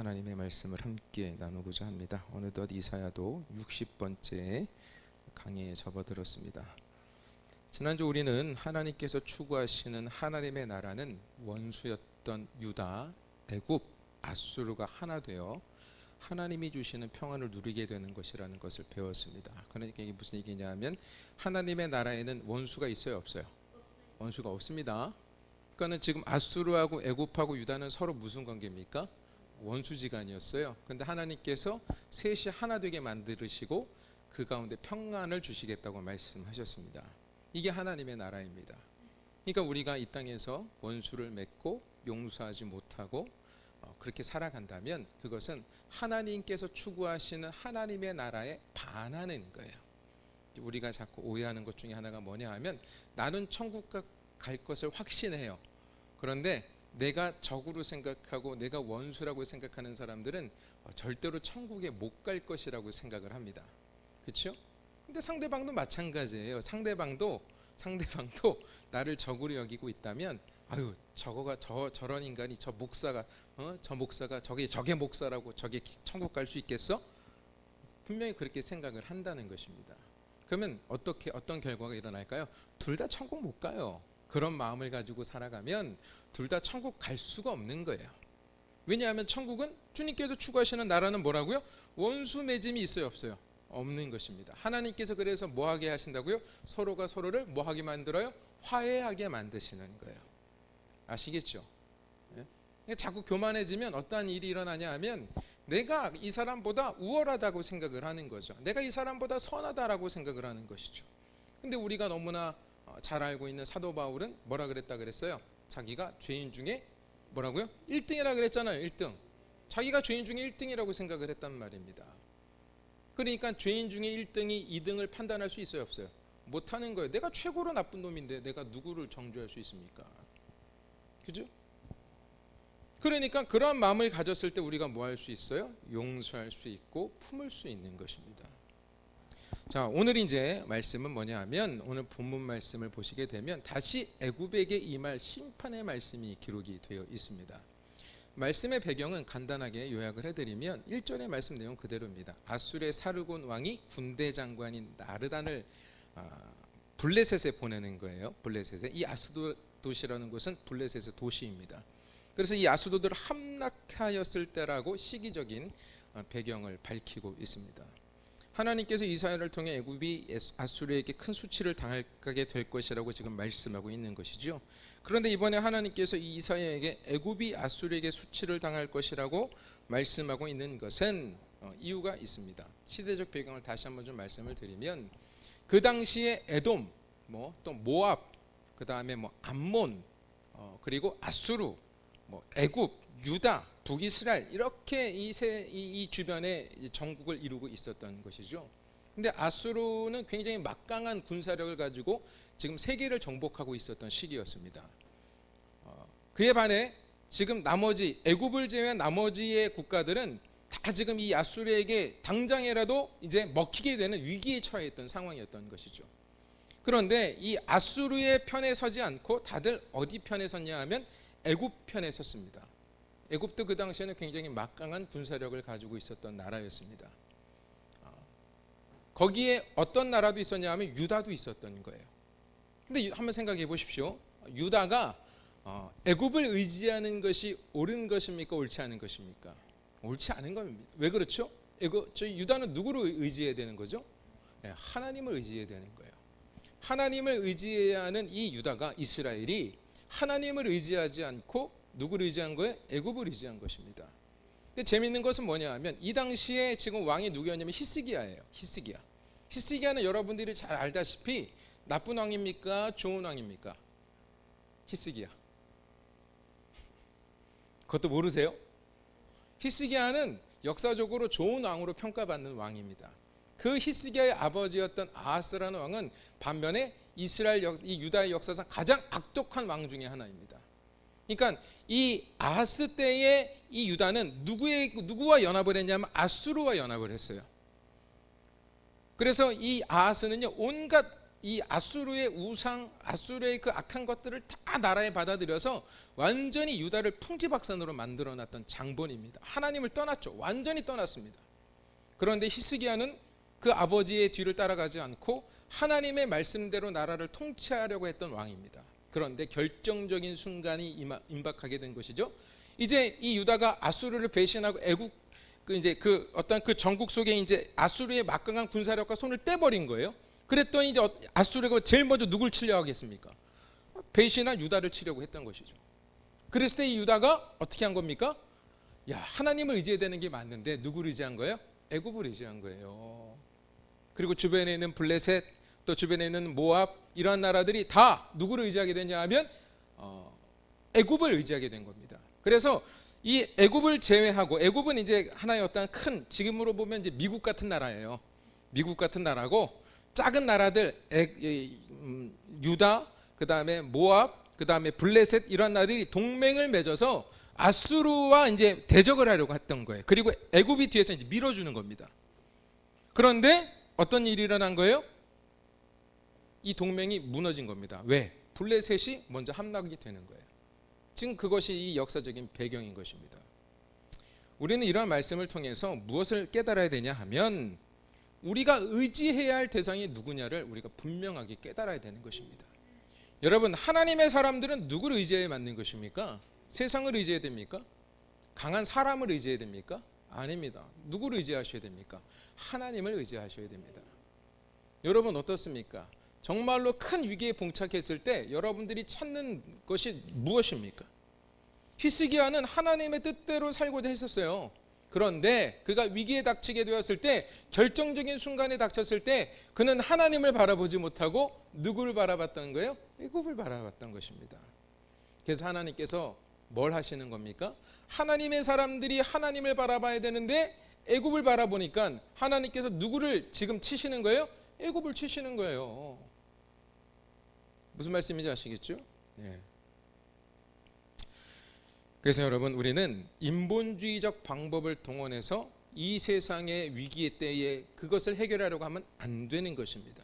하나님의 말씀을 함께 나누고자 합니다. 어느덧 이사야도 60번째 강의에 접어들었습니다. 지난주 우리는 하나님께서 추구하시는 하나님의 나라는 원수였던 유다, 애굽, 아수르가 하나 되어 하나님이 주시는 평안을 누리게 되는 것이라는 것을 배웠습니다. 그러니까 이게 무슨 얘기냐면 하나님의 나라에는 원수가 있어요, 없어요? 원수가 없습니다. 그러니까는 지금 아수르하고 애굽하고 유다는 서로 무슨 관계입니까? 원수지간이었어요. 그런데 하나님께서 셋이 하나 되게 만드시고 그 가운데 평안을 주시겠다고 말씀하셨습니다. 이게 하나님의 나라입니다. 그러니까 우리가 이 땅에서 원수를 맺고 용서하지 못하고 그렇게 살아간다면 그것은 하나님께서 추구하시는 하나님의 나라에 반하는 거예요. 우리가 자꾸 오해하는 것 중에 하나가 뭐냐 하면 나는 천국 갈 것을 확신해요. 그런데 내가 적으로 생각하고 내가 원수라고 생각하는 사람들은 절대로 천국에 못 갈 것이라고 생각을 합니다. 그렇죠? 근데 상대방도 마찬가지예요. 상대방도 나를 적으로 여기고 있다면 아유 저거가 저런 인간이 저 목사가 저게 목사라고 저게 천국 갈 수 있겠어? 분명히 그렇게 생각을 한다는 것입니다. 그러면 어떤 결과가 일어날까요? 둘 다 천국 못 가요. 그런 마음을 가지고 살아가면 둘 다 천국 갈 수가 없는 거예요. 왜냐하면 천국은 주님께서 추구하시는 나라는 뭐라고요? 원수 맺음이 있어요, 없어요? 없는 것입니다. 하나님께서 그래서 뭐하게 하신다고요? 서로가 서로를 뭐하게 만들어요? 화해하게 만드시는 거예요. 아시겠죠? 예? 자꾸 교만해지면 어떠한 일이 일어나냐 하면 내가 이 사람보다 우월하다고 생각을 하는 거죠. 내가 이 사람보다 선하다라고 생각을 하는 것이죠. 근데 우리가 너무나 잘 알고 있는 사도 바울은 뭐라 그랬어요? 자기가 죄인 중에 뭐라고요? 1등이라 그랬잖아요. 1등. 자기가 죄인 중에 1등이라고 생각을 했단 말입니다. 그러니까 죄인 중에 1등이 2등을 판단할 수 있어요, 없어요? 못하는 거예요. 내가 최고로 나쁜 놈인데 내가 누구를 정죄할 수 있습니까? 그죠? 그러니까 그러한 마음을 가졌을 때 우리가 뭐 할 수 있어요? 용서할 수 있고 품을 수 있는 것입니다. 자, 오늘 이제 말씀은 뭐냐 하면 오늘 본문 말씀을 보시게 되면 다시 애굽에게 임할 심판의 말씀이 기록이 되어 있습니다. 말씀의 배경은 간단하게 요약을 해드리면 1절의 말씀 내용 그대로입니다. 아수르의 사르곤 왕이 군대 장관인 나르단을 블레셋에 보내는 거예요. 블레셋에. 이 아스도시라는 곳은 블레셋의 도시입니다. 그래서 이 아수도들을 함락하였을 때라고 시기적인 배경을 밝히고 있습니다. 하나님께서 이사야를 통해 애굽이 아수르에게 큰 수치를 당하게 될 것이라고 지금 말씀하고 있는 것이죠. 그런데 이번에 하나님께서 이 이사야에게 애굽이 아수르에게 수치를 당할 것이라고 말씀하고 있는 것은 이유가 있습니다. 시대적 배경을 다시 한번 좀 말씀을 드리면 그 당시에 에돔, 또 모압, 그 다음에 암몬, 그리고 아수르, 애굽, 유다, 북이스라엘 이렇게 이 주변에 정국을 이루고 있었던 것이죠. 근데 아수르는 굉장히 막강한 군사력을 가지고 지금 세계를 정복하고 있었던 시기였습니다. 그에 반해 지금 나머지 애굽을 제외한 나머지의 국가들은 다 지금 이 아수르에게 당장이라도 이제 먹히게 되는 위기에 처해 있던 상황이었던 것이죠. 그런데 이 아수르의 편에 서지 않고 다들 어디 편에 섰냐 하면 애굽 편에 섰습니다. 애굽도 그 당시에는 굉장히 막강한 군사력을 가지고 있었던 나라였습니다. 거기에 어떤 나라도 있었냐 하면 유다도 있었던 거예요. 근데 한번 생각해 보십시오. 유다가 애굽을 의지하는 것이 옳은 것입니까? 옳지 않은 것입니까? 옳지 않은 겁니다. 왜 그렇죠? 유다는 누구를 의지해야 되는 거죠? 하나님을 의지해야 되는 거예요. 하나님을 의지해야 하는 이 유다가, 이스라엘이 하나님을 의지하지 않고 누구를 의지한 거예요? 애굽을 의지한 것입니다. 근데 재미있는 것은 뭐냐 하면 이 당시에 지금 왕이 누구였냐면 히스기야예요. 히스기야는 여러분들이 잘 알다시피 나쁜 왕입니까? 좋은 왕입니까? 히스기야. 그것도 모르세요? 히스기야는 역사적으로 좋은 왕으로 평가받는 왕입니다. 그 히스기야의 아버지였던 아하스라는 왕은 반면에 이 유다의 역사상 가장 악독한 왕 중에 하나입니다. 그러니까 이 아하스 때의 이 유다는 누구와 연합을 했냐면 아수르와 연합을 했어요. 그래서 이 아하스는요 온갖 이 아수르의 우상, 아수르의 그 악한 것들을 다 나라에 받아들여서 완전히 유다를 풍지박산으로 만들어놨던 장본입니다. 하나님을 떠났죠. 완전히 떠났습니다. 그런데 히스기야는 그 아버지의 뒤를 따라가지 않고 하나님의 말씀대로 나라를 통치하려고 했던 왕입니다. 그런데 결정적인 순간이 임박하게 된 것이죠. 이제 이 유다가 아수르를 배신하고 애국 이제 어떤 그 전국 속에 이제 아수르의 막강한 군사력과 손을 떼버린 거예요. 그랬더니 이제 아수르가 제일 먼저 누굴 치려 하겠습니까? 배신한 유다를 치려고 했던 것이죠. 그랬을 때 이 유다가 어떻게 한 겁니까? 야, 하나님을 의지해야 되는 게 맞는데 누구를 의지한 거예요? 애굽을 의지한 거예요. 그리고 주변에 있는 블레셋, 또 주변에 있는 모압, 이러한 나라들이 다 누구를 의지하게 되냐 하면 애굽을 의지하게 된 겁니다. 그래서 이 애굽을 제외하고, 애굽은 이제 하나의 어떤 큰, 지금으로 보면 이제 미국 같은 나라예요. 미국 같은 나라고, 작은 나라들 유다, 그 다음에 모압, 그 다음에 블레셋, 이런 나라들이 동맹을 맺어서 아수르와 이제 대적을 하려고 했던 거예요. 그리고 애굽이 뒤에서 이제 밀어주는 겁니다. 그런데 어떤 일이 일어난 거예요? 이 동맹이 무너진 겁니다. 왜? 블레셋이 먼저 함락이 되는 거예요. 지금 그것이 이 역사적인 배경인 것입니다. 우리는 이러한 말씀을 통해서 무엇을 깨달아야 되냐 하면, 우리가 의지해야 할 대상이 누구냐를 우리가 분명하게 깨달아야 되는 것입니다. 여러분, 하나님의 사람들은 누구를 의지해야 맞는 것입니까? 세상을 의지해야 됩니까? 강한 사람을 의지해야 됩니까? 아닙니다. 누구를 의지하셔야 됩니까? 하나님을 의지하셔야 됩니다. 여러분 어떻습니까? 정말로 큰 위기에 봉착했을 때 여러분들이 찾는 것이 무엇입니까? 히스기야는 하나님의 뜻대로 살고자 했었어요. 그런데 그가 위기에 닥치게 되었을 때, 결정적인 순간에 닥쳤을 때 그는 하나님을 바라보지 못하고 누구를 바라봤던 거예요? 애굽을 바라봤던 것입니다. 그래서 하나님께서 뭘 하시는 겁니까? 하나님의 사람들이 하나님을 바라봐야 되는데 애굽을 바라보니까 하나님께서 누구를 지금 치시는 거예요? 애굽을 치시는 거예요. 무슨 말씀인지 아시겠죠? 네. 그래서 여러분, 우리는 인본주의적 방법을 동원해서 이 세상의 위기의 때에 그것을 해결하려고 하면 안 되는 것입니다.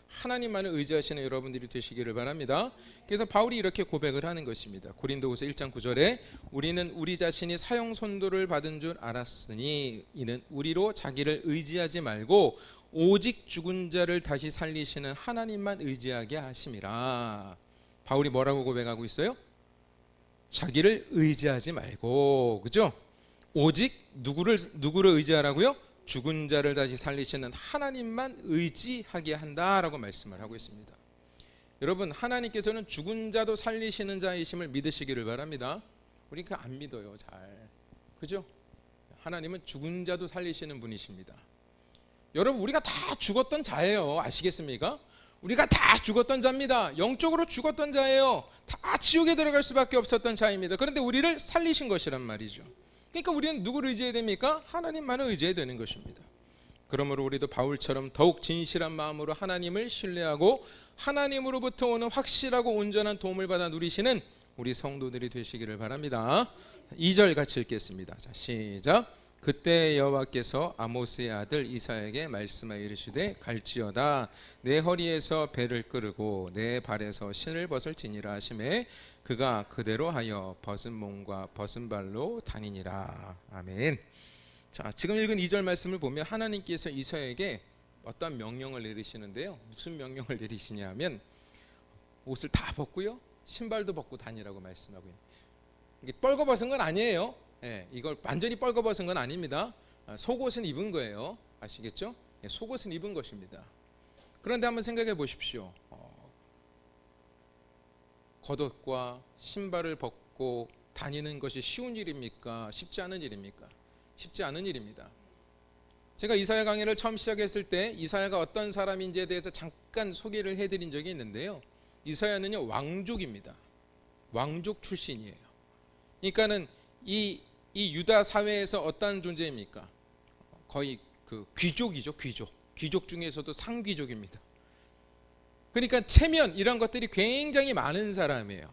하나님만을 의지하시는 여러분들이 되시기를 바랍니다. 그래서 바울이 이렇게 고백을 하는 것입니다. 고린도후서 1장 9절에 우리는 우리 자신이 사형 선고를 받은 줄 알았으니 이는 우리로 자기를 의지하지 말고 오직 죽은 자를 다시 살리시는 하나님만 의지하게 하심이라. 바울이 뭐라고 고백하고 있어요? 자기를 의지하지 말고, 그죠? 오직 누구를 의지하라고요? 죽은 자를 다시 살리시는 하나님만 의지하게 한다라고 말씀을 하고 있습니다. 여러분, 하나님께서는 죽은 자도 살리시는 자이심을 믿으시기를 바랍니다. 우리 그 안 믿어요, 잘. 그죠? 하나님은 죽은 자도 살리시는 분이십니다. 여러분, 우리가 다 죽었던 자예요. 아시겠습니까? 우리가 다 죽었던 자입니다. 영적으로 죽었던 자예요. 다 지옥에 들어갈 수밖에 없었던 자입니다. 그런데 우리를 살리신 것이란 말이죠. 그러니까 우리는 누구를 의지해야 됩니까? 하나님만을 의지해야 되는 것입니다. 그러므로 우리도 바울처럼 더욱 진실한 마음으로 하나님을 신뢰하고 하나님으로부터 오는 확실하고 온전한 도움을 받아 누리시는 우리 성도들이 되시기를 바랍니다. 2절 같이 읽겠습니다. 자, 시작. 그때 여호와께서 아모스의 아들 이사야에게 말씀하여 이르시되 갈지어다 내 허리에서 배를 끄르고 내 발에서 신을 벗을지니라 하시매 그가 그대로 하여 벗은 몸과 벗은 발로 다니니라. 아멘. 자, 지금 읽은 2절 말씀을 보면 하나님께서 이사야에게 어떤 명령을 내리시는데요. 무슨 명령을 내리시냐면 옷을 다 벗고요, 신발도 벗고 다니라고 말씀하고 있는. 이게 뻘거벗은 건 아니에요. 예, 이걸 완전히 뻘거벗은 건 아닙니다. 속옷은 입은 거예요. 아시겠죠? 예, 속옷은 입은 것입니다. 그런데 한번 생각해 보십시오. 겉옷과 신발을 벗고 다니는 것이 쉬운 일입니까? 쉽지 않은 일입니까? 쉽지 않은 일입니다. 제가 이사야 강의를 처음 시작했을 때 이사야가 어떤 사람인지에 대해서 잠깐 소개를 해드린 적이 있는데요. 이사야는요, 왕족입니다. 왕족 출신이에요. 그러니까는 이 유다 사회에서 어떤 존재입니까? 거의 그 귀족이죠, 귀족 중에서도 상귀족입니다. 그러니까 체면 이런 것들이 굉장히 많은 사람이에요.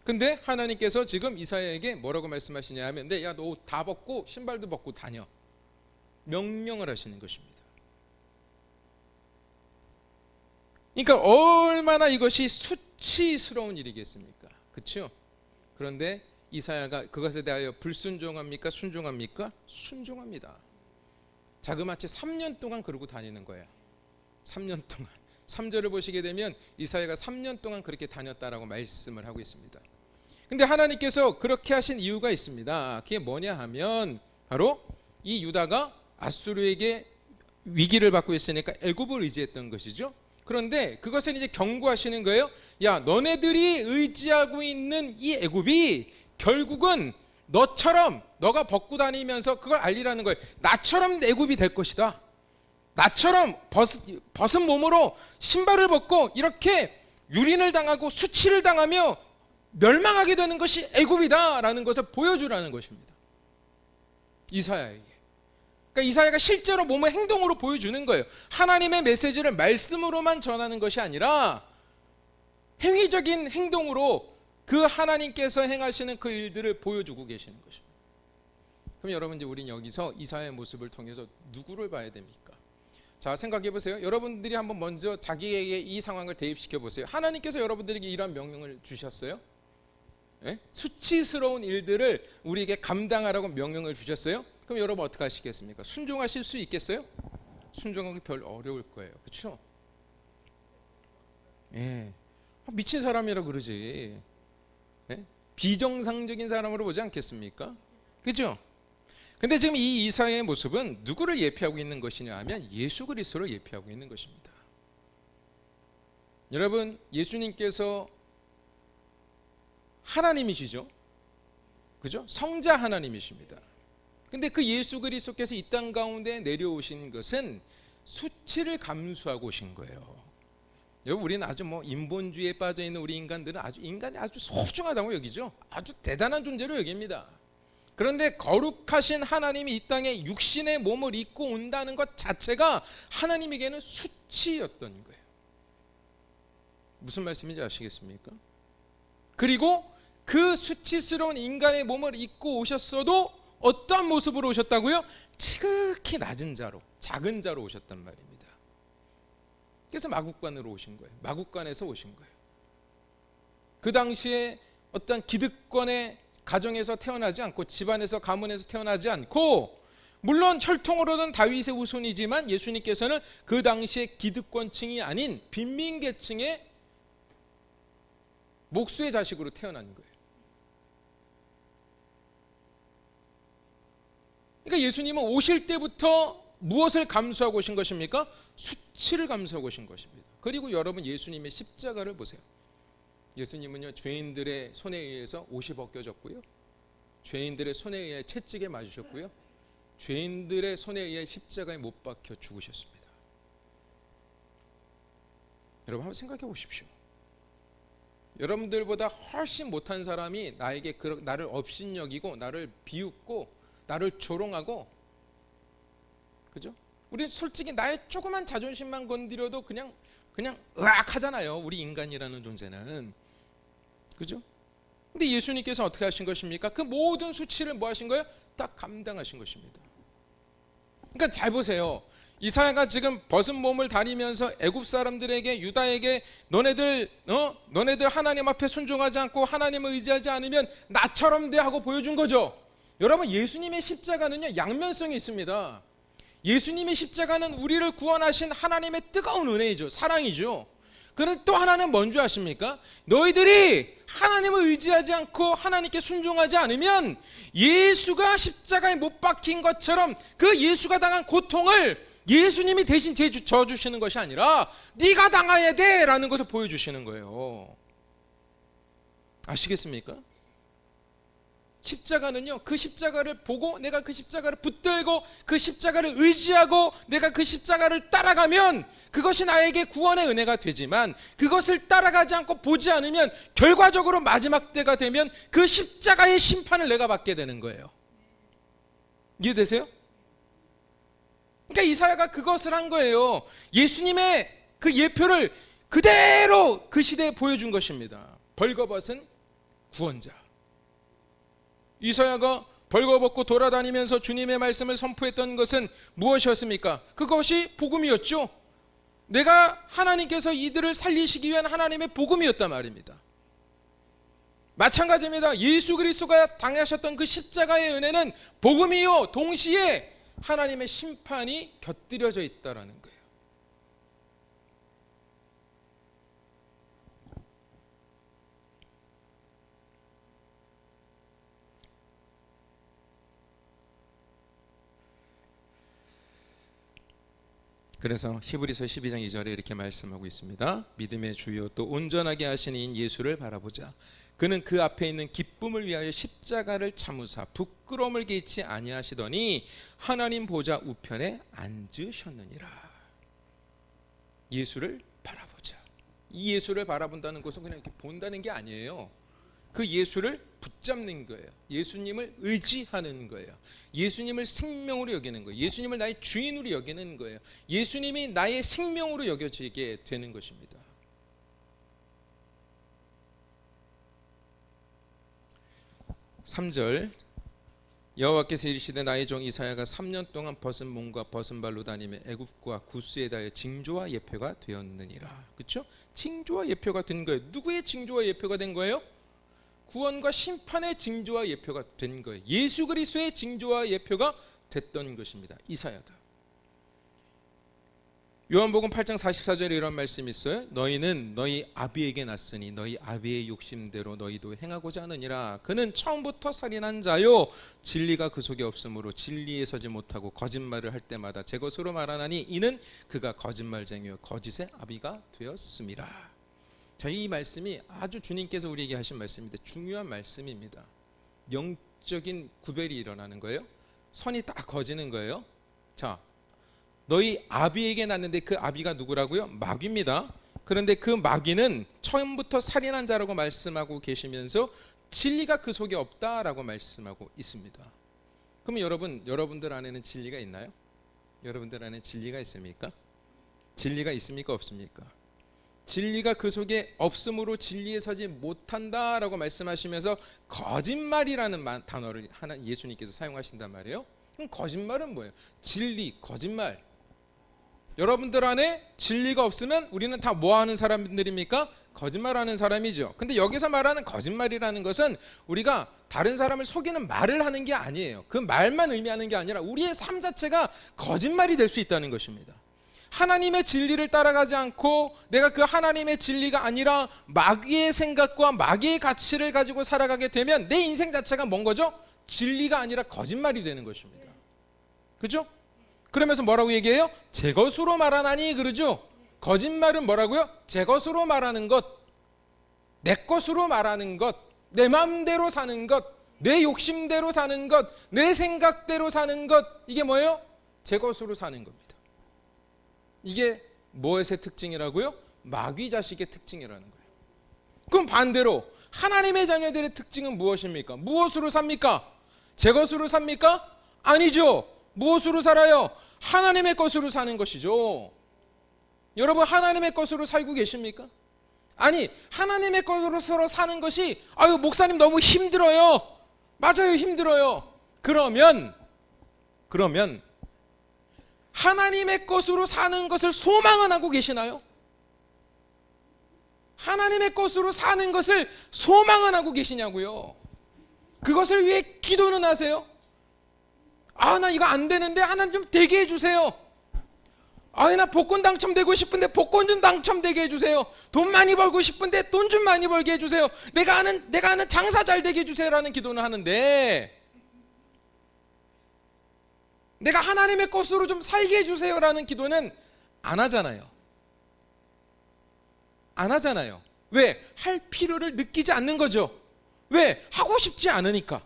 근데 하나님께서 지금 이사야에게 뭐라고 말씀하시냐 하면, 야, 너 옷 다 벗고 신발도 벗고 다녀. 명령을 하시는 것입니다. 그러니까 얼마나 이것이 수치스러운 일이겠습니까? 그렇죠? 그런데 이사야가 그것에 대하여 불순종합니까? 순종합니까? 순종합니다. 자그마치 3년 동안 그러고 다니는 거예요. 3년 동안. 3절을 보시게 되면 이사야가 3년 동안 그렇게 다녔다라고 말씀을 하고 있습니다. 근데 하나님께서 그렇게 하신 이유가 있습니다. 그게 뭐냐 하면 바로 이 유다가 아수르에게 위기를 받고 있으니까 애굽을 의지했던 것이죠. 그런데 그것을 이제 경고하시는 거예요. 야, 너네들이 의지하고 있는 이 애굽이 결국은 너처럼 너가 벗고 다니면서 그걸 알리라는 거예요. 나처럼 애굽이 될 것이다. 나처럼 벗은 몸으로 신발을 벗고 이렇게 유린을 당하고 수치를 당하며 멸망하게 되는 것이 애굽이다라는 것을 보여주라는 것입니다. 이사야에게. 그러니까 이사야가 실제로 몸의 행동으로 보여주는 거예요. 하나님의 메시지를 말씀으로만 전하는 것이 아니라 행위적인 행동으로 그 하나님께서 행하시는 그 일들을 보여주고 계시는 것입니다. 그럼 여러분, 이제 우리는 여기서 이사야의 모습을 통해서 누구를 봐야 됩니까? 자, 생각해 보세요. 여러분들이 한번 먼저 자기에게 이 상황을 대입시켜 보세요. 하나님께서 여러분들에게 이러한 명령을 주셨어요? 예? 수치스러운 일들을 우리에게 감당하라고 명령을 주셨어요? 그럼 여러분 어떻게 하시겠습니까? 순종하실 수 있겠어요? 순종하기 별 어려울 거예요. 그렇죠? 예. 미친 사람이라 그러지. 예? 비정상적인 사람으로 보지 않겠습니까? 그렇죠? 근데 지금 이 이사야의 모습은 누구를 예표하고 있는 것이냐 하면 예수 그리스도를 예표하고 있는 것입니다. 여러분, 예수님께서 하나님이시죠? 그죠? 성자 하나님이십니다. 근데 그 예수 그리스도께서 이 땅 가운데 내려오신 것은 수치를 감수하고 오신 거예요. 여러분, 우리는 아주 인본주의에 빠져 있는 우리 인간들은 인간이 아주 소중하다고 여기죠. 아주 대단한 존재로 여깁니다. 그런데 거룩하신 하나님이 이 땅에 육신의 몸을 입고 온다는 것 자체가 하나님에게는 수치였던 거예요. 무슨 말씀인지 아시겠습니까? 그리고 그 수치스러운 인간의 몸을 입고 오셨어도 어떠한 모습으로 오셨다고요? 지극히 낮은 자로, 작은 자로 오셨단 말입니다. 그래서 마국간으로 오신 거예요. 마국간에서 오신 거예요. 그 당시에 어떤 기득권의 가정에서 태어나지 않고, 집안에서, 가문에서 태어나지 않고, 물론 혈통으로는 다윗의 후손이지만 예수님께서는 그 당시에 기득권층이 아닌 빈민계층의 목수의 자식으로 태어난 거예요. 그러니까 예수님은 오실 때부터 무엇을 감수하고 오신 것입니까? 수치를 감수하고 오신 것입니다. 그리고 여러분, 예수님의 십자가를 보세요. 예수님은요, 죄인들의 손에 의해서 옷이 벗겨졌고요, 죄인들의 손에 의해 채찍에 맞으셨고요, 죄인들의 손에 의해 십자가에 못 박혀 죽으셨습니다. 여러분, 한번 생각해 보십시오. 여러분들보다 훨씬 못한 사람이 나에게 나를 업신여기고 나를 비웃고 나를 조롱하고, 그죠? 우리 솔직히 나의 조그만 자존심만 건드려도 그냥 으악하잖아요. 우리 인간이라는 존재는. 그죠? 근데 예수님께서 어떻게 하신 것입니까? 그 모든 수치를 뭐 하신 거예요? 딱 감당하신 것입니다. 그러니까 잘 보세요. 이사야가 지금 벗은 몸을 다니면서 애굽 사람들에게, 유다에게 너네들 하나님 앞에 순종하지 않고 하나님을 의지하지 않으면 나처럼 돼 하고 보여준 거죠. 여러분, 예수님의 십자가는요, 양면성이 있습니다. 예수님의 십자가는 우리를 구원하신 하나님의 뜨거운 은혜이죠. 사랑이죠. 그런데 또 하나는 뭔 줄 아십니까? 너희들이 하나님을 의지하지 않고 하나님께 순종하지 않으면 예수가 십자가에 못 박힌 것처럼 그 예수가 당한 고통을 예수님이 대신 져주시는 것이 아니라 네가 당해야 돼 라는 것을 보여주시는 거예요. 아시겠습니까? 십자가는요, 그 십자가를 보고 내가 그 십자가를 붙들고 그 십자가를 의지하고 내가 그 십자가를 따라가면 그것이 나에게 구원의 은혜가 되지만, 그것을 따라가지 않고 보지 않으면 결과적으로 마지막 때가 되면 그 십자가의 심판을 내가 받게 되는 거예요. 이해되세요? 그러니까 이사야가 그것을 한 거예요. 예수님의 그 예표를 그대로 그 시대에 보여준 것입니다. 벌거벗은 구원자. 이사야가 벌거벗고 돌아다니면서 주님의 말씀을 선포했던 것은 무엇이었습니까? 그것이 복음이었죠. 내가 하나님께서 이들을 살리시기 위한 하나님의 복음이었단 말입니다. 마찬가지입니다. 예수 그리스도가 당하셨던 그 십자가의 은혜는 복음이요 동시에 하나님의 심판이 곁들여져 있다라는 거예요. 그래서 히브리서 12장 2절에 이렇게 말씀하고 있습니다. 믿음의 주요 또 온전하게 하시는 인 예수를 바라보자. 그는 그 앞에 있는 기쁨을 위하여 십자가를 참으사 부끄러움을 개의치 아니하시더니 하나님 보좌 우편에 앉으셨느니라. 예수를 바라보자. 이 예수를 바라본다는 것은 그냥 이렇게 본다는 게 아니에요. 그 예수를 붙잡는 거예요. 예수님을 의지하는 거예요. 예수님을 생명으로 여기는 거예요. 예수님을 나의 주인으로 여기는 거예요. 예수님이 나의 생명으로 여겨지게 되는 것입니다. (3절) 여호와께서 이르시되 나의 종 이사야가 3년 동안 벗은 몸과 벗은 발로 다니며 애굽과 구스에 다해 징조와 예표가 되었느니라. 그렇죠? 징조와 예표가 된 거예요. 누구의 징조와 예표가 된 거예요? 구원과 심판의 징조와 예표가 된 거예요. 예수 그리스도의 징조와 예표가 됐던 것입니다. 이사야가. 요한복음 8장 44절에 이런 말씀이 있어요. 너희는 너희 아비에게 났으니 너희 아비의 욕심대로 너희도 행하고자 하느니라. 그는 처음부터 살인한 자요 진리가 그 속에 없으므로 진리에 서지 못하고 거짓말을 할 때마다 제 것으로 말하나니 이는 그가 거짓말쟁이요 거짓의 아비가 되었음이라. 자, 이 말씀이 아주 주님께서 우리에게 하신 말씀인데 중요한 말씀입니다. 영적인 구별이 일어나는 거예요. 선이 딱 거지는 거예요. 자, 너희 아비에게 났는데 그 아비가 누구라고요? 마귀입니다. 그런데 그 마귀는 처음부터 살인한 자라고 말씀하고 계시면서 진리가 그 속에 없다라고 말씀하고 있습니다. 그럼 여러분들 안에는 진리가 있나요? 여러분들 안에 진리가 있습니까? 진리가 있습니까? 없습니까? 진리가 그 속에 없으므로 진리에 서지 못한다라고 말씀하시면서 거짓말이라는 단어를 예수님께서 사용하신단 말이에요. 그럼 거짓말은 뭐예요? 진리, 거짓말. 여러분들 안에 진리가 없으면 우리는 다 뭐하는 사람들입니까? 거짓말하는 사람이죠. 근데 여기서 말하는 거짓말이라는 것은 우리가 다른 사람을 속이는 말을 하는 게 아니에요. 그 말만 의미하는 게 아니라 우리의 삶 자체가 거짓말이 될 수 있다는 것입니다. 하나님의 진리를 따라가지 않고 내가 그 하나님의 진리가 아니라 마귀의 생각과 마귀의 가치를 가지고 살아가게 되면 내 인생 자체가 뭔 거죠? 진리가 아니라 거짓말이 되는 것입니다. 그죠? 그러면서 뭐라고 얘기해요? 제 것으로 말하나니 그러죠? 거짓말은 뭐라고요? 제 것으로 말하는 것, 내 것으로 말하는 것, 내 마음대로 사는 것, 내 욕심대로 사는 것, 내 생각대로 사는 것, 이게 뭐예요? 제 것으로 사는 겁니다. 이게 무엇의 특징이라고요? 마귀 자식의 특징이라는 거예요. 그럼 반대로 하나님의 자녀들의 특징은 무엇입니까? 무엇으로 삽니까? 제 것으로 삽니까? 아니죠. 무엇으로 살아요? 하나님의 것으로 사는 것이죠. 여러분 하나님의 것으로 살고 계십니까? 아니 하나님의 것으로 사는 것이 아유 목사님 너무 힘들어요. 맞아요, 힘들어요. 그러면 하나님의 것으로 사는 것을 소망은 하고 계시나요? 하나님의 것으로 사는 것을 소망은 하고 계시냐고요. 그것을 위해 기도는 하세요. 아, 나 이거 안 되는데 하나님 좀 되게 해주세요. 아, 나 복권 당첨되고 싶은데 복권 좀 당첨되게 해주세요. 돈 많이 벌고 싶은데 돈 좀 많이 벌게 해주세요. 내가 아는 장사 잘 되게 해주세요라는 기도는 하는데 내가 하나님의 것으로 좀 살게 해주세요라는 기도는 안 하잖아요. 안 하잖아요. 왜? 할 필요를 느끼지 않는 거죠. 왜? 하고 싶지 않으니까.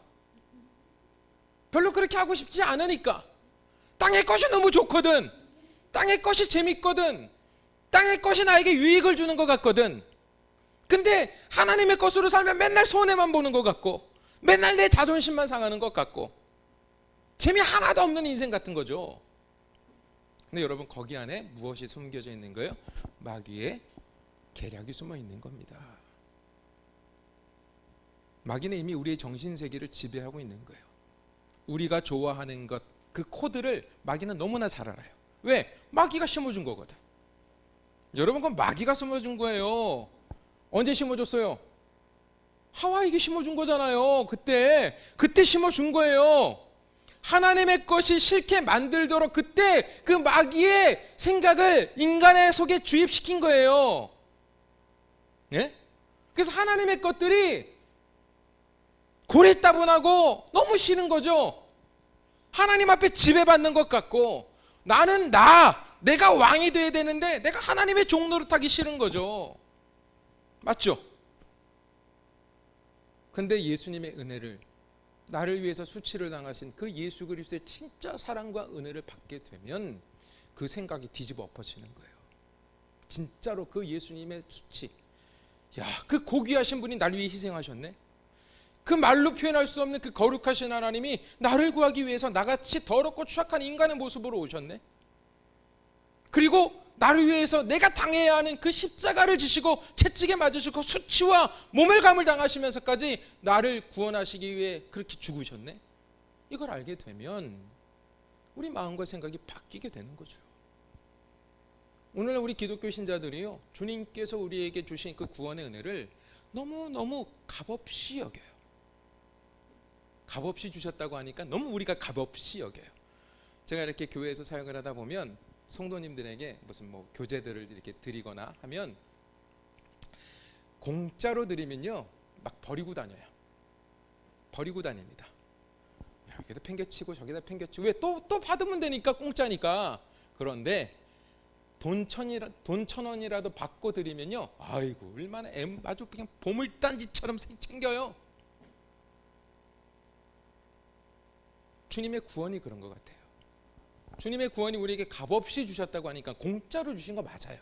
별로 그렇게 하고 싶지 않으니까. 땅의 것이 너무 좋거든. 땅의 것이 재밌거든. 땅의 것이 나에게 유익을 주는 것 같거든. 근데 하나님의 것으로 살면 맨날 손해만 보는 것 같고 맨날 내 자존심만 상하는 것 같고 재미 하나도 없는 인생 같은 거죠. 근데 여러분 거기 안에 무엇이 숨겨져 있는 거예요? 마귀의 계략이 숨어 있는 겁니다. 마귀는 이미 우리의 정신세계를 지배하고 있는 거예요. 우리가 좋아하는 것, 그 코드를 마귀는 너무나 잘 알아요. 왜? 마귀가 심어준 거거든. 여러분, 그건 마귀가 심어준 거예요. 언제 심어줬어요? 하와에게 심어준 거잖아요. 그때 심어준 거예요. 하나님의 것이 싫게 만들도록 그때 그 마귀의 생각을 인간의 속에 주입시킨 거예요. 예? 그래서 하나님의 것들이 고래따분하고 너무 싫은 거죠. 하나님 앞에 지배받는 것 같고, 내가 왕이 돼야 되는데 내가 하나님의 종 노릇하기 싫은 거죠. 맞죠? 근데 예수님의 은혜를, 나를 위해서 수치를 당하신 그 예수 그리스도의 진짜 사랑과 은혜를 받게 되면 그 생각이 뒤집어 엎어지는 거예요. 진짜로 그 예수님의 수치, 그 고귀하신 분이 나를 위해 희생하셨네. 그 말로 표현할 수 없는 그 거룩하신 하나님이 나를 구하기 위해서 나같이 더럽고 추악한 인간의 모습으로 오셨네. 그리고 나를 위해서 내가 당해야 하는 그 십자가를 지시고 채찍에 맞으시고 수치와 모멸감을 당하시면서까지 나를 구원하시기 위해 그렇게 죽으셨네. 이걸 알게 되면 우리 마음과 생각이 바뀌게 되는 거죠. 오늘날 우리 기독교 신자들이요, 주님께서 우리에게 주신 그 구원의 은혜를 너무너무 값없이 여겨요. 값없이 주셨다고 하니까 너무 우리가 값없이 여겨요. 제가 이렇게 교회에서 사역을 하다 보면 성도님들에게 무슨 교재들을 이렇게 드리거나 하면 공짜로 드리면요, 막 버리고 다녀요. 버리고 다닙니다. 여기다 팽개치고 저기다 팽개치고, 왜 또 받으면 되니까, 공짜니까. 그런데 돈 1,000원이라도 받고 드리면요, 아이고 얼마나 아주 그냥 보물단지처럼 챙겨요. 주님의 구원이 그런 것 같아요. 주님의 구원이 우리에게 값없이 주셨다고 하니까 공짜로 주신 거 맞아요.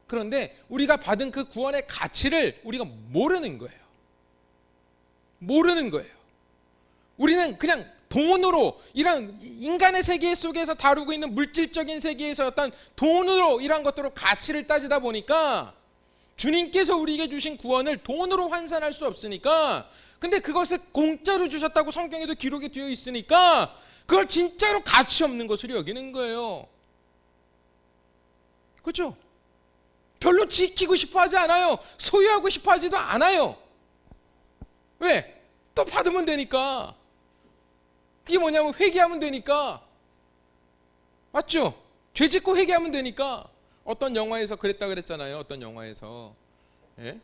그런데 우리가 받은 그 구원의 가치를 우리가 모르는 거예요. 우리는 그냥 돈으로, 이런 인간의 세계 속에서 다루고 있는 물질적인 세계에서 어떤 돈으로, 이런 것들로 가치를 따지다 보니까 주님께서 우리에게 주신 구원을 돈으로 환산할 수 없으니까, 근데 그것을 공짜로 주셨다고 성경에도 기록이 되어 있으니까 그걸 진짜로 가치 없는 것으로 여기는 거예요. 그렇죠? 별로 지키고 싶어 하지 않아요. 소유하고 싶어 하지도 않아요. 왜? 또 받으면 되니까. 그게 뭐냐면 회개하면 되니까. 맞죠? 죄 짓고 회개하면 되니까. 어떤 영화에서 그랬다 그랬잖아요. 어떤 영화에서, 예?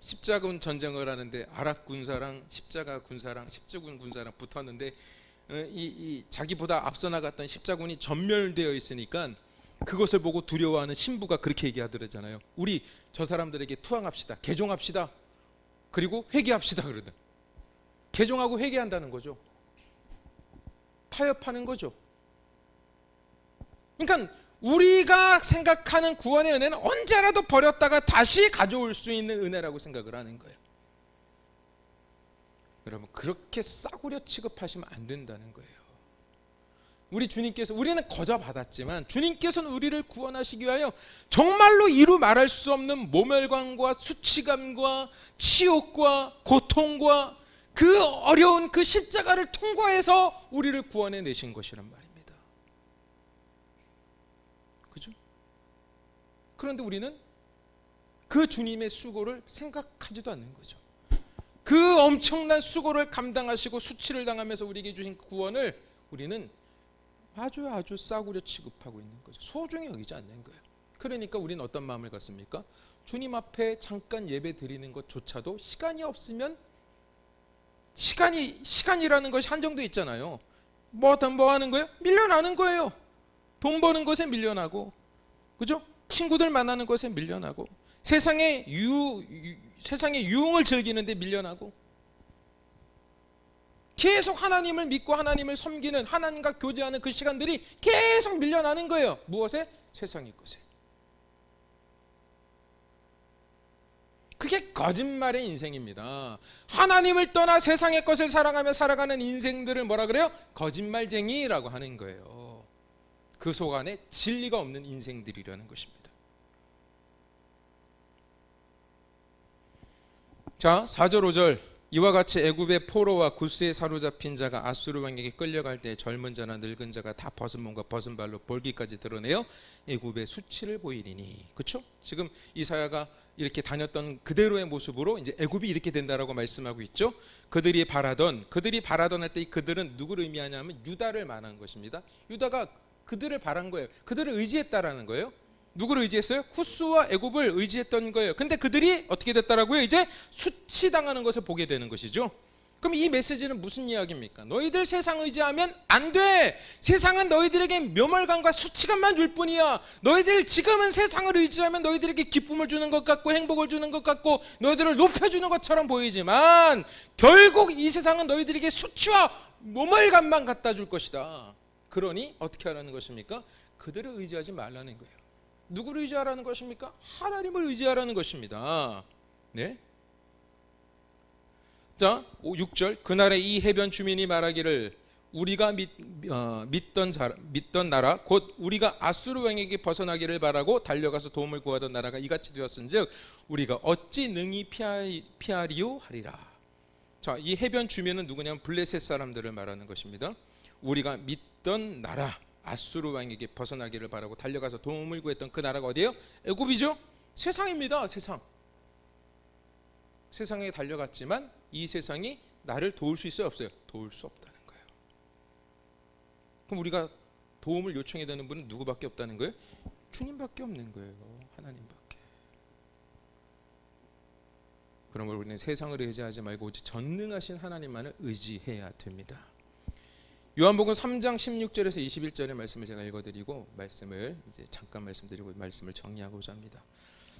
십자군 전쟁을 하는데 아랍 군사랑 십자군 군사랑 붙었는데, 자기보다 앞서 나갔던 십자군이 전멸되어 있으니까 그것을 보고 두려워하는 신부가 그렇게 얘기하더라잖아요. 우리 저 사람들에게 투항합시다, 개종합시다, 그리고 회개합시다. 그러든 개종하고 회개한다는 거죠. 타협하는 거죠. 그러니까 우리가 생각하는 구원의 은혜는 언제라도 버렸다가 다시 가져올 수 있는 은혜라고 생각을 하는 거예요. 여러분, 그렇게 싸구려 취급하시면 안 된다는 거예요. 우리는 거저 받았지만 주님께서는 우리를 구원하시기 위하여 정말로 이루 말할 수 없는 모멸감과 수치감과 치욕과 고통과 그 어려운 그 십자가를 통과해서 우리를 구원해 내신 것이란 말입니다. 그죠? 그런데 우리는 그 주님의 수고를 생각하지도 않는 거죠. 그 엄청난 수고를 감당하시고 수치를 당하면서 우리에게 주신 구원을 우리는 아주 싸구려 취급하고 있는 거죠. 소중히 여기지 않는 거예요. 그러니까 우리는 어떤 마음을 갖습니까? 주님 앞에 잠깐 예배 드리는 것조차도 시간이 없으면, 시간이라는 것이 한정돼 있잖아요. 뭐 하는 거예요? 밀려나는 거예요. 돈 버는 것에 밀려나고, 그죠? 친구들 만나는 것에 밀려나고, 세상의 유흥을 즐기는데 밀려나고, 계속 하나님을 믿고 하나님을 섬기는, 하나님과 교제하는 그 시간들이 계속 밀려나는 거예요. 무엇에? 세상의 것에. 그게 거짓말의 인생입니다. 하나님을 떠나 세상의 것을 사랑하며 살아가는 인생들을 뭐라 그래요? 거짓말쟁이라고 하는 거예요. 그 속 안에 진리가 없는 인생들이라는 것입니다. 자, 4절 5절 이와 같이 애굽의 포로와 굿스에 사로잡힌 자가 아수르 왕에게 끌려갈 때 젊은 자나 늙은 자가 다 벗은 몸과 벗은 발로 볼기까지 드러내어 애굽의 수치를 보이리니. 그렇죠? 지금 이사야가 이렇게 다녔던 그대로의 모습으로 이제 애굽이 이렇게 된다라고 말씀하고 있죠. 그들이 바라던 할 때 그들은 누구를 의미하냐면 유다를 말하는 것입니다. 유다가 그들을 바란 거예요. 그들을 의지했다라는 거예요. 누구를 의지했어요? 쿠스와 애굽을 의지했던 거예요. 근데 그들이 어떻게 됐다라고요? 이제 수치당하는 것을 보게 되는 것이죠. 그럼 이 메시지는 무슨 이야기입니까? 너희들 세상 의지하면 안 돼. 세상은 너희들에게 묘멸감과 수치감만 줄 뿐이야. 너희들 지금은 세상을 의지하면 너희들에게 기쁨을 주는 것 같고 행복을 주는 것 같고 너희들을 높여주는 것처럼 보이지만 결국 이 세상은 너희들에게 수치와 묘멸감만 갖다 줄 것이다. 그러니 어떻게 하라는 것입니까? 그들을 의지하지 말라는 거예요. 누구를 의지하라는 것입니까? 하나님을 의지하라는 것입니다. 네? 자, 6절. 그날에 이 해변 주민이 말하기를 우리가 믿던 나라 곧 우리가 아수르 왕에게 벗어나기를 바라고 달려가서 도움을 구하던 나라가 이같이 되었은즉 우리가 어찌 능히 피하리요 하리라. 자, 이 해변 주민은 누구냐면 블레셋 사람들을 말하는 것입니다. 우리가 믿던 나라 아수르 왕에게 벗어나기를 바라고 달려가서 도움을 구했던 그 나라가 어디예요? 애굽이죠. 세상입니다. 세상에 달려갔지만 이 세상이 나를 도울 수 있어요? 없어요? 도울 수 없다는 거예요. 그럼 우리가 도움을 요청해야 되는 분은 누구밖에 없다는 거예요? 주님밖에 없는 거예요. 하나님밖에. 그러므로 우리는 세상을 의지하지 말고 오직 전능하신 하나님만을 의지해야 됩니다. 요한복음 3장 16절에서 21절의 말씀을 제가 읽어드리고 말씀을 이제 잠깐 말씀드리고 말씀을 정리하고자 합니다.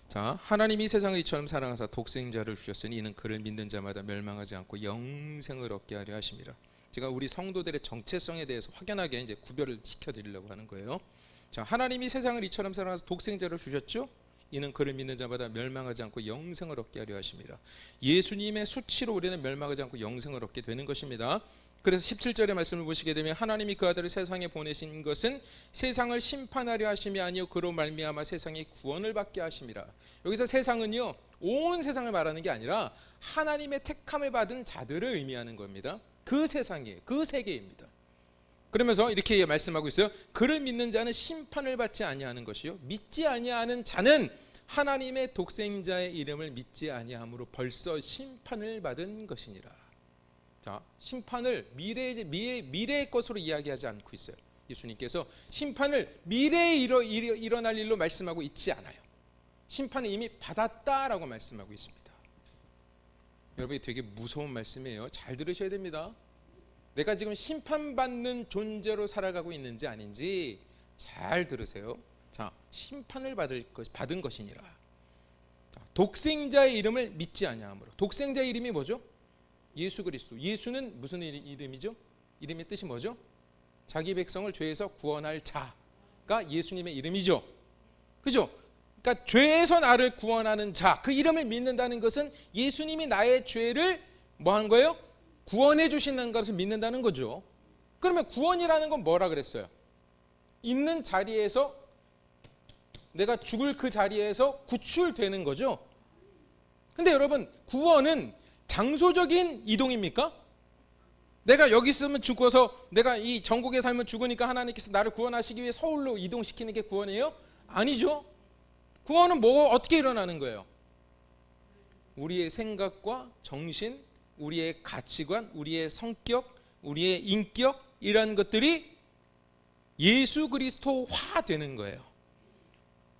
자, 하나님이 세상을 이처럼 사랑하사 독생자를 주셨으니 이는 그를 믿는 자마다 멸망하지 않고 영생을 얻게 하려 하심이라. 제가 우리 성도들의 정체성에 대해서 확연하게 이제 구별을 시켜드리려고 하는 거예요. 자, 하나님이 세상을 이처럼 사랑하사 독생자를 주셨죠. 이는 그를 믿는 자마다 멸망하지 않고 영생을 얻게 하려 하심이라. 예수님의 수치로 우리는 멸망하지 않고 영생을 얻게 되는 것입니다. 그래서 17절의 말씀을 보시게 되면 하나님이 그 아들을 세상에 보내신 것은 세상을 심판하려 하심이 아니요 그로 말미암아 세상이 구원을 받게 하심이라. 여기서 세상은요 온 세상을 말하는 게 아니라 하나님의 택함을 받은 자들을 의미하는 겁니다. 그 세상이에요. 그 세계입니다. 그러면서 이렇게 말씀하고 있어요. 그를 믿는 자는 심판을 받지 아니하는 것이요 믿지 아니하는 자는 하나님의 독생자의 이름을 믿지 아니함으로 벌써 심판을 받은 것이니라. 자, 심판을 미래의 것으로 이야기하지 않고 있어요. 예수님께서 심판을 미래에 일어날 일로 말씀하고 있지 않아요. 심판을 이미 받았다라고 말씀하고 있습니다. 여러분, 되게 무서운 말씀이에요. 잘 들으셔야 됩니다. 내가 지금 심판받는 존재로 살아가고 있는지 아닌지 잘 들으세요. 자, 심판을 받은 것이니라. 자, 독생자의 이름을 믿지 아니함으로. 독생자의 이름이 뭐죠? 예수 그리스도. 예수는 무슨 이름이죠? 이름의 뜻이 뭐죠? 자기 백성을 죄에서 구원할 자가 예수님의 이름이죠. 그죠? 그러니까 죄에서 나를 구원하는 자, 그 이름을 믿는다는 것은 예수님이 나의 죄를 뭐 하는 거예요? 구원해 주시는 것을 믿는다는 거죠. 그러면 구원이라는 건 뭐라 그랬어요? 있는 자리에서 내가 죽을 그 자리에서 구출되는 거죠. 근데 여러분, 구원은 장소적인 이동입니까? 내가 여기 있으면 죽어서 내가 이 전국에 살면 죽으니까 하나님께서 나를 구원하시기 위해 서울로 이동시키는 게 구원이에요? 아니죠. 구원은 뭐 어떻게 일어나는 거예요? 우리의 생각과 정신, 우리의 가치관, 우리의 성격, 우리의 인격 이런 것들이 예수 그리스도화 되는 거예요.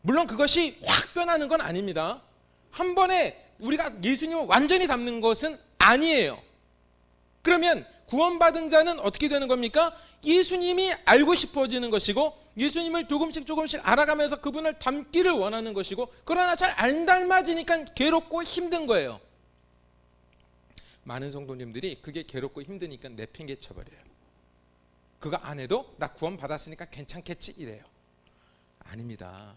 물론 그것이 확 변하는 건 아닙니다. 한 번에 우리가 예수님을 완전히 닮는 것은 아니에요. 그러면 구원받은 자는 어떻게 되는 겁니까? 예수님이 알고 싶어지는 것이고 예수님을 조금씩 알아가면서 그분을 닮기를 원하는 것이고 그러나 잘 안 닮아지니까 괴롭고 힘든 거예요. 많은 성도님들이 그게 괴롭고 힘드니까 내팽개쳐버려요. 그거 안 해도 나 구원받았으니까 괜찮겠지 이래요. 아닙니다.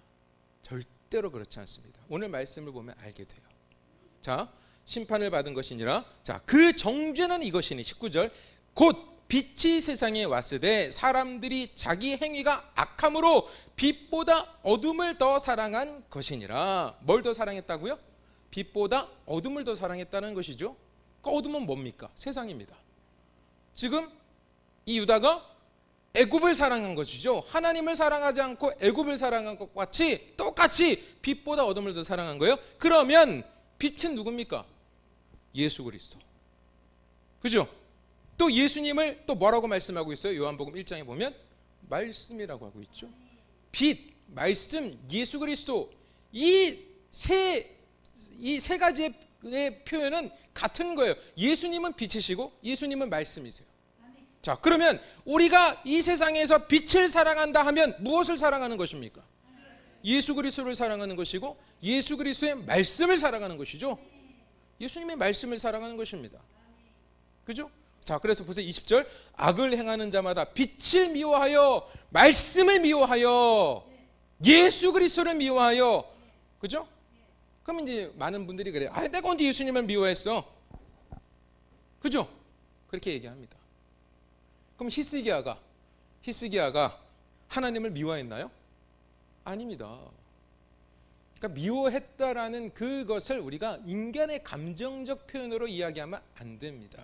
절대로 그렇지 않습니다. 오늘 말씀을 보면 알게 돼요. 자, 심판을 받은 것이니라. 자, 그 정죄는 이것이니 19절 곧 빛이 세상에 왔으되 사람들이 자기 행위가 악함으로 빛보다 어둠을 더 사랑한 것이니라. 뭘 더 사랑했다고요? 빛보다 어둠을 더 사랑했다는 것이죠. 그 어둠은 뭡니까? 세상입니다. 지금 이 유다가 애굽을 사랑한 것이죠. 하나님을 사랑하지 않고 애굽을 사랑한 것과 같이 똑같이 빛보다 어둠을 더 사랑한 거예요. 그러면 빛은 누굽니까? 예수 그리스도. 그죠? 또 예수님을 또 뭐라고 말씀하고 있어요? 요한복음 1장에 보면 말씀이라고 하고 있죠. 빛, 말씀, 예수 그리스도, 이 세 가지의 표현은 같은 거예요. 예수님은 빛이시고 예수님은 말씀이세요. 자, 그러면 우리가 이 세상에서 빛을 사랑한다 하면 무엇을 사랑하는 것입니까? 예수 그리스도를 사랑하는 것이고 예수 그리스도의 말씀을 사랑하는 것이죠. 예수님의 말씀을 사랑하는 것입니다. 그죠? 자, 그래서 보세요. 20절, 악을 행하는 자마다 빛을 미워하여 말씀을 미워하여 예수 그리스도를 미워하여. 그죠? 그럼 이제 많은 분들이 그래요. 아, 내가 언제 예수님을 미워했어? 그죠? 그렇게 얘기합니다. 그럼 히스기야가 하나님을 미워했나요? 아닙니다. 그러니까 미워했다라는 그것을 우리가 인간의 감정적 표현으로 이야기하면 안 됩니다.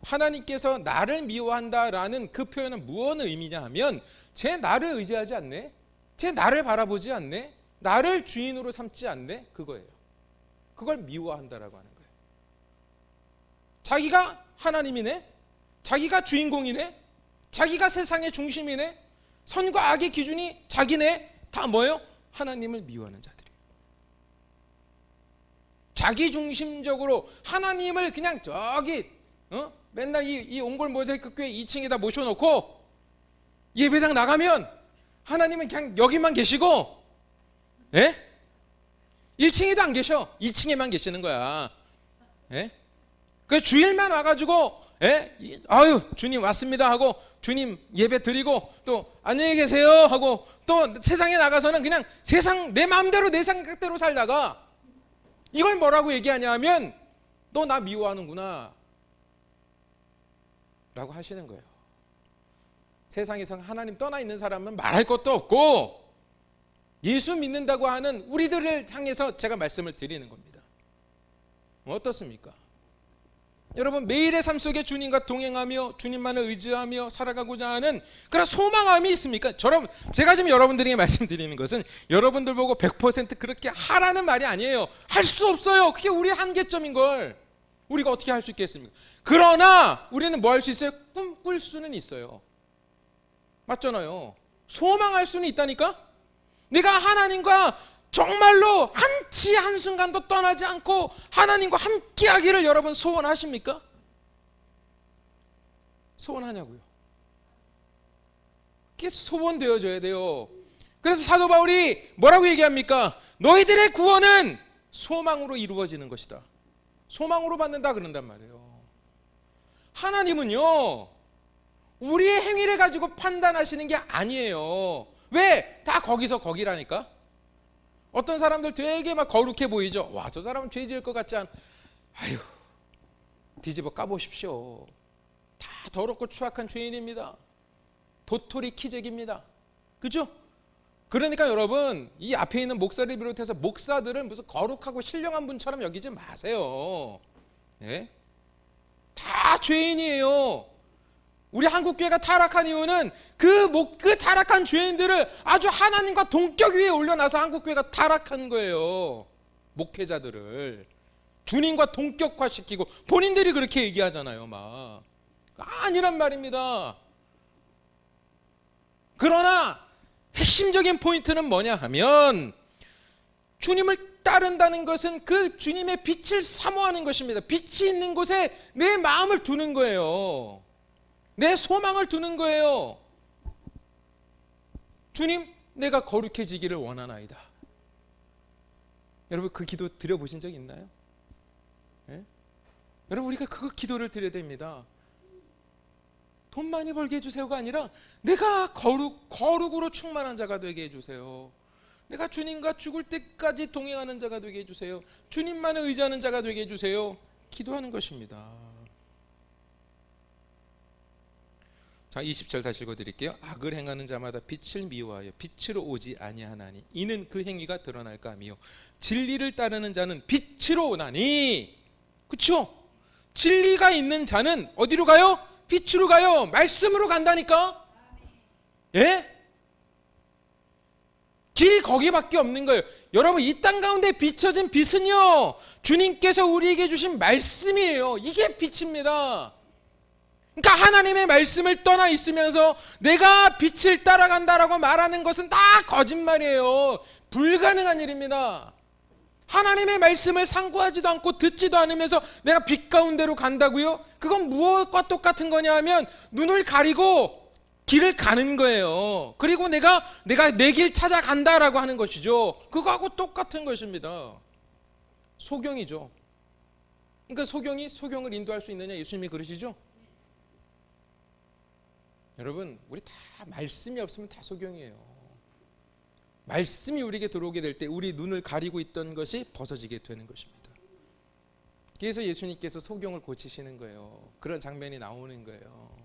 하나님께서 나를 미워한다라는 그 표현은 무엇의 의미냐 하면 쟤 나를 의지하지 않네, 쟤 나를 바라보지 않네, 나를 주인으로 삼지 않네, 그거예요. 그걸 미워한다라고 하는 거예요. 자기가 하나님이네, 자기가 주인공이네, 자기가 세상의 중심이네, 선과 악의 기준이 자기네, 다 뭐예요? 하나님을 미워하는 자들이에요. 자기 중심적으로 하나님을 그냥 저기 맨날 이 옹골 모자이크 교회 2층에다 모셔놓고 예배당 나가면 하나님은 그냥 여기만 계시고, 예? 1층에도 안 계셔. 2층에만 계시는 거야. 예? 그 주일만 와가지고, 예? 아유, 주님 왔습니다 하고 주님 예배 드리고 또 안녕히 계세요 하고 또 세상에 나가서는 그냥 세상 내 마음대로 내 생각대로 살다가 이걸 뭐라고 얘기하냐 하면 너 나 미워하는구나 라고 하시는 거예요. 세상에서 하나님 떠나 있는 사람은 말할 것도 없고 예수 믿는다고 하는 우리들을 향해서 제가 말씀을 드리는 겁니다. 어떻습니까? 여러분, 매일의 삶 속에 주님과 동행하며 주님만을 의지하며 살아가고자 하는 그런 소망함이 있습니까? 제가 지금 여러분들에게 말씀드리는 것은 여러분들 보고 100% 그렇게 하라는 말이 아니에요. 할 수 없어요. 그게 우리의 한계점인 걸 우리가 어떻게 할 수 있겠습니까? 그러나 우리는 뭐 할 수 있어요? 꿈꿀 수는 있어요. 맞잖아요. 소망할 수는 있다니까? 내가 하나님과 정말로 한치 한순간도 떠나지 않고 하나님과 함께하기를 여러분 소원하십니까? 소원하냐고요. 그게 소원되어져야 돼요. 그래서 사도 바울이 뭐라고 얘기합니까? 너희들의 구원은 소망으로 이루어지는 것이다. 소망으로 받는다 그런단 말이에요. 하나님은요, 우리의 행위를 가지고 판단하시는 게 아니에요. 왜? 다 거기서 거기라니까. 어떤 사람들 되게 막 거룩해 보이죠. 와, 저 사람은 죄 지을 것 같지 않. 아유, 뒤집어 까보십시오. 다 더럽고 추악한 죄인입니다. 도토리 키재기입니다. 그죠? 그러니까 여러분, 이 앞에 있는 목사를 비롯해서 목사들을 무슨 거룩하고 신령한 분처럼 여기지 마세요. 예? 다 죄인이에요. 우리 한국교회가 타락한 이유는 그 타락한 죄인들을 아주 하나님과 동격 위에 올려놔서 한국교회가 타락한 거예요. 목회자들을 주님과 동격화시키고 본인들이 그렇게 얘기하잖아요. 막 아니란 말입니다. 그러나 핵심적인 포인트는 뭐냐 하면 주님을 따른다는 것은 그 주님의 빛을 사모하는 것입니다. 빛이 있는 곳에 내 마음을 두는 거예요. 내 소망을 두는 거예요. 주님, 내가 거룩해지기를 원하나이다. 여러분, 그 기도 드려보신 적 있나요? 예? 여러분, 우리가 그 기도를 드려야 됩니다. 돈 많이 벌게 해주세요가 아니라 내가 거룩으로 충만한 자가 되게 해주세요. 내가 주님과 죽을 때까지 동행하는 자가 되게 해주세요. 주님만을 의지하는 자가 되게 해주세요. 기도하는 것입니다. 자, 20절 다시 읽어드릴게요. 악을 행하는 자마다 빛을 미워하여 빛으로 오지 아니하나니 이는 그 행위가 드러날까 하며 진리를 따르는 자는 빛으로 오나니. 그렇죠? 진리가 있는 자는 어디로 가요? 빛으로 가요. 말씀으로 간다니까. 예? 길이 거기밖에 없는 거예요. 여러분, 이 땅 가운데 비춰진 빛은요, 주님께서 우리에게 주신 말씀이에요. 이게 빛입니다. 그러니까 하나님의 말씀을 떠나 있으면서 내가 빛을 따라간다라고 말하는 것은 다 거짓말이에요. 불가능한 일입니다. 하나님의 말씀을 상고하지도 않고 듣지도 않으면서 내가 빛 가운데로 간다고요? 그건 무엇과 똑같은 거냐 하면 눈을 가리고 길을 가는 거예요. 그리고 내가 내 길 찾아간다라고 하는 것이죠. 그거하고 똑같은 것입니다. 소경이죠. 그러니까 소경을 인도할 수 있느냐, 예수님이 그러시죠? 여러분, 우리 다 말씀이 없으면 다 소경이에요. 말씀이 우리에게 들어오게 될 때 우리 눈을 가리고 있던 것이 벗어지게 되는 것입니다. 그래서 예수님께서 소경을 고치시는 거예요. 그런 장면이 나오는 거예요.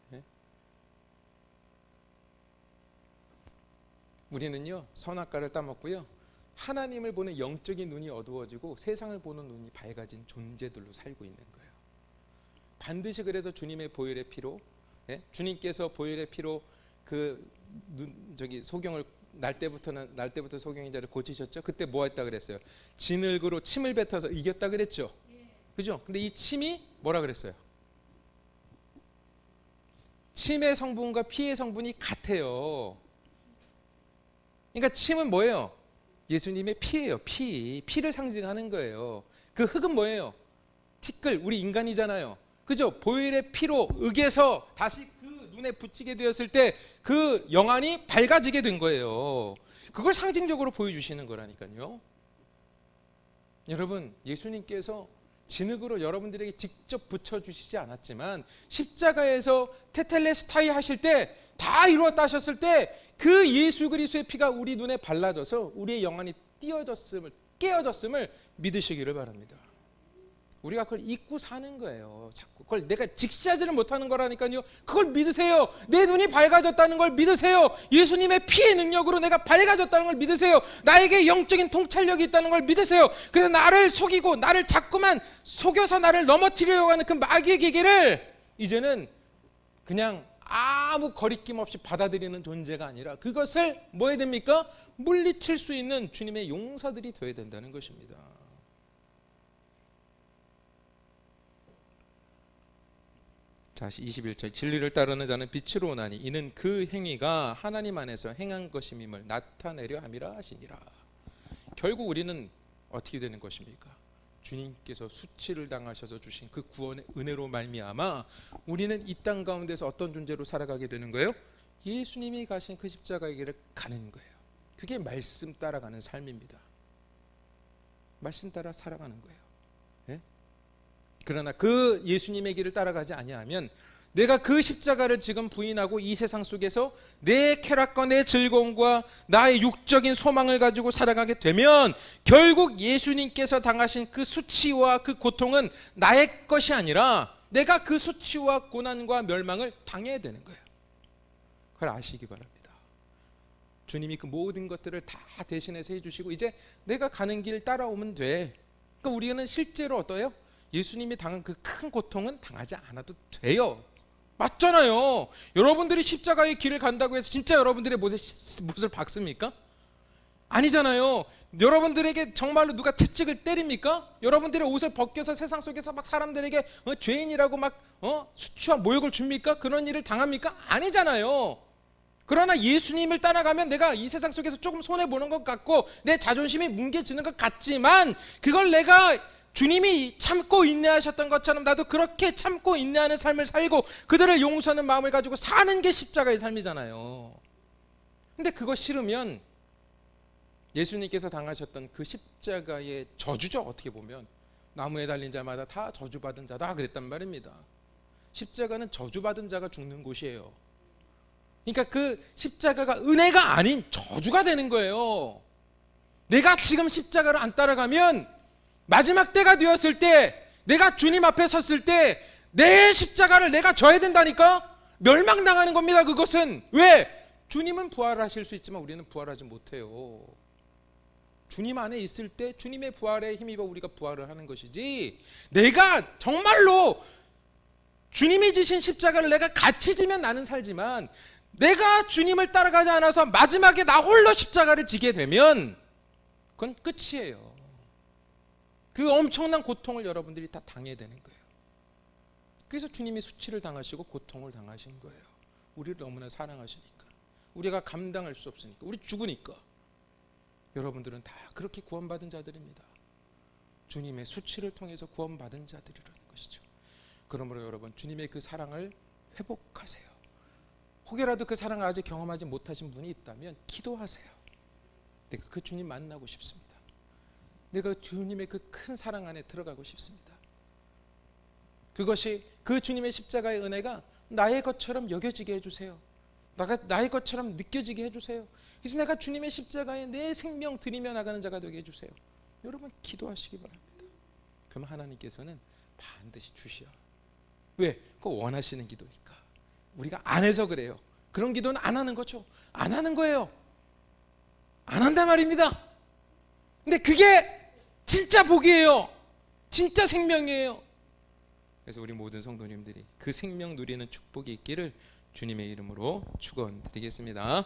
네? 우리는요, 선악과를 따먹고요, 하나님을 보는 영적인 눈이 어두워지고 세상을 보는 눈이 밝아진 존재들로 살고 있는 거예요. 반드시 그래서 주님의 보혈의 피로, 주님께서 보혈의 피로 소경을 날 때부터 소경인 자를 고치셨죠. 그때 뭐 했다 그랬어요? 진흙으로 침을 뱉어서 이겼다 그랬죠. 그죠? 근데 이 침이 뭐라 그랬어요? 침의 성분과 피의 성분이 같아요. 그러니까 침은 뭐예요? 예수님의 피예요. 피를 상징하는 거예요. 그 흙은 뭐예요? 티끌, 우리 인간이잖아요. 그죠? 보혈의 피로 으개서 다시 그 눈에 붙이게 되었을 때 그 영안이 밝아지게 된 거예요. 그걸 상징적으로 보여주시는 거라니까요. 여러분, 예수님께서 진흙으로 여러분들에게 직접 붙여주시지 않았지만 십자가에서 테텔레스타이 하실 때 다 이루었다 하셨을 때 그 예수 그리스도의 피가 우리 눈에 발라져서 우리의 영안이 깨어졌음을 믿으시기를 바랍니다. 우리가 그걸 잊고 사는 거예요. 자꾸 그걸 내가 직시하지는 못하는 거라니까요. 그걸 믿으세요. 내 눈이 밝아졌다는 걸 믿으세요. 예수님의 피의 능력으로 내가 밝아졌다는 걸 믿으세요. 나에게 영적인 통찰력이 있다는 걸 믿으세요. 그래서 나를 속이고 나를 자꾸만 속여서 나를 넘어뜨리려고 하는 그 마귀의 기계를 이제는 그냥 아무 거리낌 없이 받아들이는 존재가 아니라 그것을 뭐 해야 됩니까? 물리칠 수 있는 주님의 용사들이 되어야 된다는 것입니다. 자, 21절, 진리를 따르는 자는 빛으로 오나니 이는 그 행위가 하나님 안에서 행한 것임임을 나타내려 함이라 하시니라. 결국 우리는 어떻게 되는 것입니까? 주님께서 수치를 당하셔서 주신 그 구원의 은혜로 말미암아 우리는 이 땅 가운데서 어떤 존재로 살아가게 되는 거예요? 예수님이 가신 그 십자가의 길을 가는 거예요. 그게 말씀 따라가는 삶입니다. 말씀 따라 살아가는 거예요. 예? 그러나 그 예수님의 길을 따라가지 아니하면 내가 그 십자가를 지금 부인하고 이 세상 속에서 내 쾌락과 내 즐거움과 나의 육적인 소망을 가지고 살아가게 되면 결국 예수님께서 당하신 그 수치와 그 고통은 나의 것이 아니라 내가 그 수치와 고난과 멸망을 당해야 되는 거예요. 그걸 아시기 바랍니다. 주님이 그 모든 것들을 다 대신해서 해주시고 이제 내가 가는 길 따라오면 돼. 그러니까 우리는 실제로 어떠해요? 예수님이 당한 그 큰 고통은 당하지 않아도 돼요. 맞잖아요. 여러분들이 십자가의 길을 간다고 해서 진짜 여러분들의 못을 박습니까? 아니잖아요. 여러분들에게 정말로 누가 채찍을 때립니까? 여러분들의 옷을 벗겨서 세상 속에서 막 사람들에게 죄인이라고 막 수치와 모욕을 줍니까? 그런 일을 당합니까? 아니잖아요. 그러나 예수님을 따라가면 내가 이 세상 속에서 조금 손해보는 것 같고 내 자존심이 뭉개지는 것 같지만 그걸 내가 주님이 참고 인내하셨던 것처럼 나도 그렇게 참고 인내하는 삶을 살고 그들을 용서하는 마음을 가지고 사는 게 십자가의 삶이잖아요. 근데 그거 싫으면 예수님께서 당하셨던 그 십자가의 저주죠. 어떻게 보면 나무에 달린 자마다 다 저주받은 자다 그랬단 말입니다. 십자가는 저주받은 자가 죽는 곳이에요. 그러니까 그 십자가가 은혜가 아닌 저주가 되는 거예요. 내가 지금 십자가를 안 따라가면 마지막 때가 되었을 때 내가 주님 앞에 섰을 때 내 십자가를 내가 져야 된다니까. 멸망당하는 겁니다. 그것은 왜? 주님은 부활하실 수 있지만 우리는 부활하지 못해요. 주님 안에 있을 때 주님의 부활에 힘입어 우리가 부활을 하는 것이지, 내가 정말로 주님이 지신 십자가를 내가 같이 지면 나는 살지만, 내가 주님을 따라가지 않아서 마지막에 나 홀로 십자가를 지게 되면 그건 끝이에요. 그 엄청난 고통을 여러분들이 다 당해야 되는 거예요. 그래서 주님이 수치를 당하시고 고통을 당하신 거예요. 우리를 너무나 사랑하시니까, 우리가 감당할 수 없으니까, 우리 죽으니까. 여러분들은 다 그렇게 구원받은 자들입니다. 주님의 수치를 통해서 구원받은 자들이라는 것이죠. 그러므로 여러분, 주님의 그 사랑을 회복하세요. 혹여라도 그 사랑을 아직 경험하지 못하신 분이 있다면 기도하세요. 내가 그 주님 만나고 싶습니다. 내가 주님의 그 큰 사랑 안에 들어가고 싶습니다. 그것이, 그 주님의 십자가의 은혜가 나의 것처럼 여겨지게 해주세요. 나의 것처럼 느껴지게 해주세요. 그래서 내가 주님의 십자가에 내 생명 드리며 나가는 자가 되게 해주세요. 여러분 기도하시기 바랍니다. 그럼 하나님께서는 반드시 주시오. 왜? 그거 원하시는 기도니까. 우리가 안 해서 그래요. 그런 기도는 안 하는 거죠. 안 하는 거예요. 안 한단 말입니다. 근데 그게 진짜 복이에요. 진짜 생명이에요. 그래서 우리 모든 성도님들이 그 생명 누리는 축복이 있기를 주님의 이름으로 축원드리겠습니다.